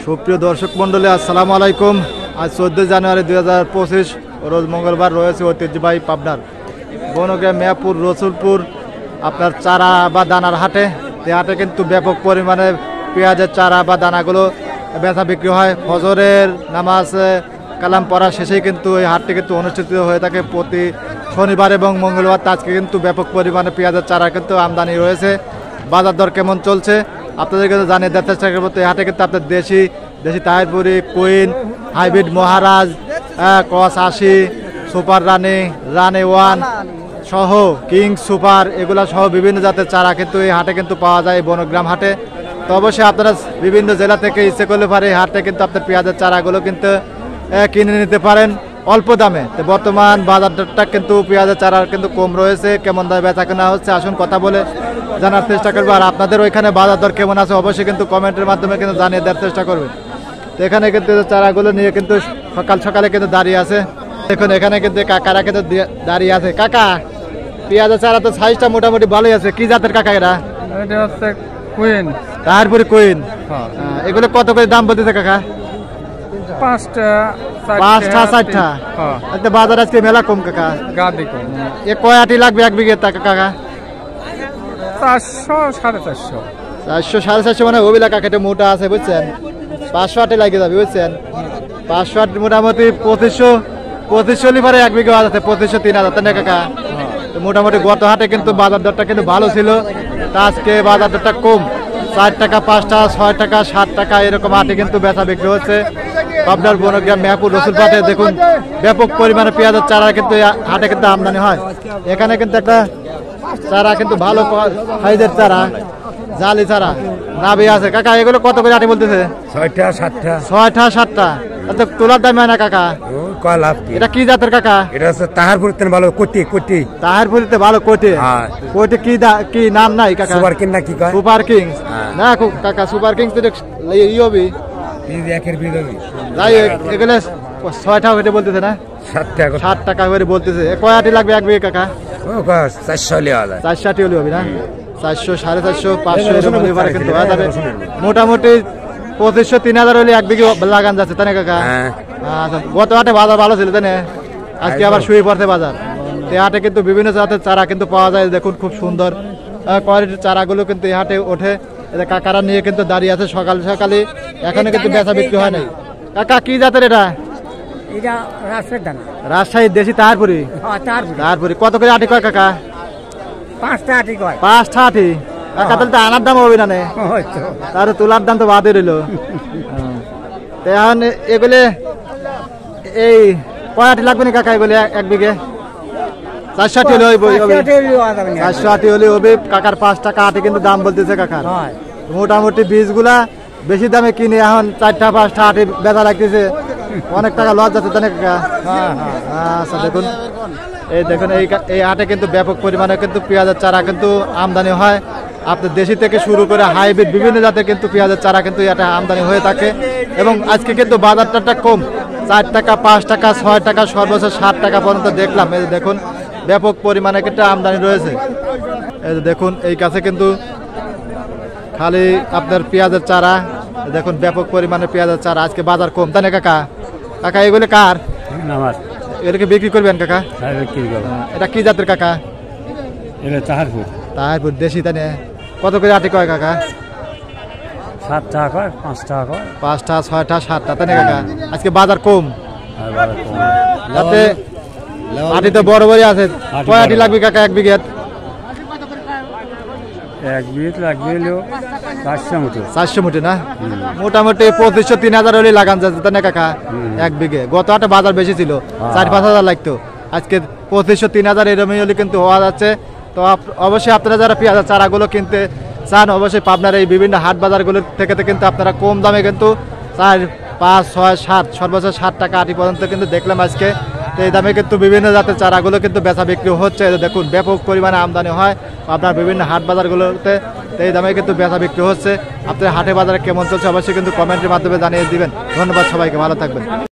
সুপ্রিয় দর্শক মন্ডলী, আসসালামু আলাইকুম। আজ 14 জানুয়ারি 2025 রোজ মঙ্গলবার রয়েছে ঐতিহ্যবাহী পাবনার বনগ্রাম মিয়াপুর রসুলপুর আপনার চারা বা দানার হাটে। এই হাটে কিন্তু ব্যাপক পরিমাণে পেঁয়াজের চারা বা দানাগুলো বেচা বিক্রি হয়। ফজরের নামাজ কালাম পড়া শেষেই কিন্তু এই হাটটি কিন্তু অনুষ্ঠিত হয়ে থাকে প্রতি শনিবার এবং মঙ্গলবার। আজকে কিন্তু ব্যাপক পরিমাণে পেঁয়াজের চারা কিন্তু আমদানি রয়েছে। বাজার দর কেমন চলছে আপনাদেরকে জানিয়ে দেওয়ার চেষ্টা করবো। এই হাটে কিন্তু আপনার দেশি তাহিরপুরি, কুইন, হাইব্রিড মহারাজ, ক্রস 80, সুপার রানি, রানি 1 সহ কিং সুপার এগুলা সহ বিভিন্ন জাতের চারা কিন্তু এই হাটে কিন্তু পাওয়া যায়, বনগ্রাম হাটে। তো অবশ্যই আপনারা বিভিন্ন জেলা থেকে ইচ্ছে করলে পারে এই হাটে কিন্তু আপনার পেঁয়াজের চারাগুলো কিন্তু কিনে নিতে পারেন অল্প দামে। তো বর্তমান বাজারটা কিন্তু পেঁয়াজের চারা কিন্তু কম রয়েছে। কেমন দামে বেচা কেনা হচ্ছে আসুন কথা বলে জানার চেষ্টা করবো। আর আপনাদের ওইখানে বাজার দর কেমন আছে অবশ্যই কিন্তু কমেন্টের মাধ্যমে কিন্তু জানিয়ে দেওয়ার চেষ্টা করবেন। তো এখানে কিন্তু চারাগুলো নিয়ে কিন্তু সকালে কিন্তু দাঁড়িয়ে আছে। দেখুন এখানে কিন্তু কাকারা কিন্তু দাঁড়িয়ে আছে। কাকা, পেঁয়াজের চারা তো সাইজটা মোটামুটি ভালোই আছে। কি জাতের কাকা এরা? এটা হচ্ছে কুইন, তারপরে কুইন। এগুলো কত করে দাম বলতেছে কাকা? 5টা 60টা। একটা বাজার আজকে মেলা কম কাকা। গাদি কম। এ কয় আটি লাগবে এক বিঘে কাকা? 400 450। 400 450 মানে ওবিলা কাকাটা মোটা আছে বুঝছেন। 500 আটি লাগে যাবে বুঝছেন। 500 আটি মোটামুটি 2500 লিভারে এক বিঘে আছে 2500 3000 তাই না কাকা? তো মোটামুটি গত হাটে কিন্তু বাজার দরটা কিন্তু ভালো ছিল। তা আজকে বাজার দরটা কম, 4 টাকা 5 টাকা 6 টাকা 7 টাকা এরকম হাটে কিন্তু বেচা বিক্রি হচ্ছে। পাবনার বনগ্রাম মিয়াপুর রসুলপাটে দেখুন ব্যাপক পরিমাণে পেঁয়াজের চারা কিন্তু হাটে কিন্তু আমদানি হয়। এখানে কিন্তু একটা চারা কিন্তু ভালো সাইজের চারা, জালি চারা নাবি আছে। কাকা এগুলো কত করে আটি বলতেছে? 6টা 7টা। 6টা 7টা। তো তোলার দাম হয় না কাকা? এটা কি জাতের কাকা? এটা হচ্ছে তাহারপুরিতে ভালো কোটি। তাহারপুরিতে ভালো কোটি। কোটি কি নাম নাই কাকা? সুপার কিং না কি কয়? সুপার কিং না কাকা, সুপার কিং তো ইওবি একের বিরোধী। যাই এগুলো 6টা করে বলতেছে না? 7 টাকা করে বলতেছে। কয় আটি লাগবে এক বিঘে কাকা? 400 আটি হলে হবে না? 400 450 500 এরকম লিভারে কিন্তু হয়ে যাবে। মোটামুটি 2500 3000 হলে এক বিঘে লাগান যাচ্ছে তাই না কাকা? আচ্ছা, গত হাটে বাজার ভালো ছিল তাই না? আজকে আবার শুয়ে পড়ছে বাজার। এই হাটে কিন্তু বিভিন্ন জাতের চারা কিন্তু পাওয়া যায়। দেখুন খুব সুন্দর কোয়ালিটির চারাগুলো কিন্তু এই হাটে ওঠে। কাকারা নিয়ে কিন্তু দাঁড়িয়ে আছে সকালে। এখানে কিন্তু বেচা বিক্রি হয় নাই। কাকা কি জাতের এটা? এটা রাজশাহীর দানা। রাজশাহীর দেশি তাহারপুরি। তাহারপুরি কত করে আটি কয় কাকা? 5টা আটি কয়। 5টা আটি। কাকা তাহলে তো আনার দাম হবে না? তার তোলার দাম তো বাদে রইল। এখন এগুলো এই কয় আটি লাগবে না কাকা এগুলো এক বিঘে? 400 আটি হলে 400 আটি হলে হবে কাকার। 5 টাকা আটি কিন্তু দাম বলতেছে কাকার। মোটামুটি বীজগুলা বেশি দামে কিনে এখন 4টা 5টা আটি বেচা লাগতেছে। অনেক টাকা লস যাচ্ছে তাই না কাকা? আচ্ছা দেখুন এই হাটে কিন্তু ব্যাপক পরিমাণে কিন্তু পেঁয়াজের চারা কিন্তু আমদানি হয়। আপনার দেশি থেকে শুরু করে হাইব্রিড বিভিন্ন জাতের কিন্তু পেঁয়াজের চারা কিন্তু এটা আমদানি হয়ে থাকে। এবং আজকে কিন্তু বাজারটা কম, 4 টাকা 5 টাকা 6 টাকা সর্বোচ্চ 7 টাকা পর্যন্ত দেখলাম। এই দেখুন ব্যাপক পরিমাণে কিন্তু আমদানি রয়েছে। এই দেখুন এই কাছে কিন্তু খালি আপনার পেঁয়াজের চারা দেখুন ব্যাপক পরিমাণে পেঁয়াজের চারা। আজকে বাজার কম তাই না কাকা? কাকা এগুলো কার? এগুলোকে বিক্রি করবেন কাকা? এটা কি জাতের কাকা? তাহারপুর দেশি তাই না? কত করে আটি কয় কাকা? 7 টাকা 5 টাকা 5টা 6টা 7টা তাই না কাকা? আজকে বাজার কম যাতে আটি তো বড় আছে। কয় আটি লাগবে কাকা এক বিঘে? এক বিঘে লাগবে 400 মুঠি না? মোটামুটি 2500 3000 হলে লাগান যাচ্ছে তাই না কাকা এক বিঘে? গত হাটে বাজার বেশি ছিল, 4-5 হাজার লাগতো। আজকে 2500 3000 এরকমই হলে কিন্তু হওয়া যাচ্ছে। তো অবশ্যই আপনারা যারা পেঁয়াজের চারাগুলো কিনতে চান অবশ্যই পাবনার এই বিভিন্ন হাট বাজারগুলোর থেকে কিন্তু আপনারা কম দামে কিন্তু 4 5 6 7 সর্বোচ্চ 7 টাকা আটি পর্যন্ত কিন্তু দেখলাম আজকে। তো এই দামে কিন্তু বিভিন্ন জাতের চারাগুলো কিন্তু বেচা বিক্রি হচ্ছে। দেখুন ব্যাপক পরিমাণে আমদানি হয় আপনার বিভিন্ন হাট বাজারগুলোতে। তো এই দামে কিন্তু বেচা বিক্রি হচ্ছে। আপনার হাটে বাজারে কেমন চলছে অবশ্যই কিন্তু কমেন্টের মাধ্যমে জানিয়ে দিবেন। ধন্যবাদ সবাইকে, ভালো থাকবেন।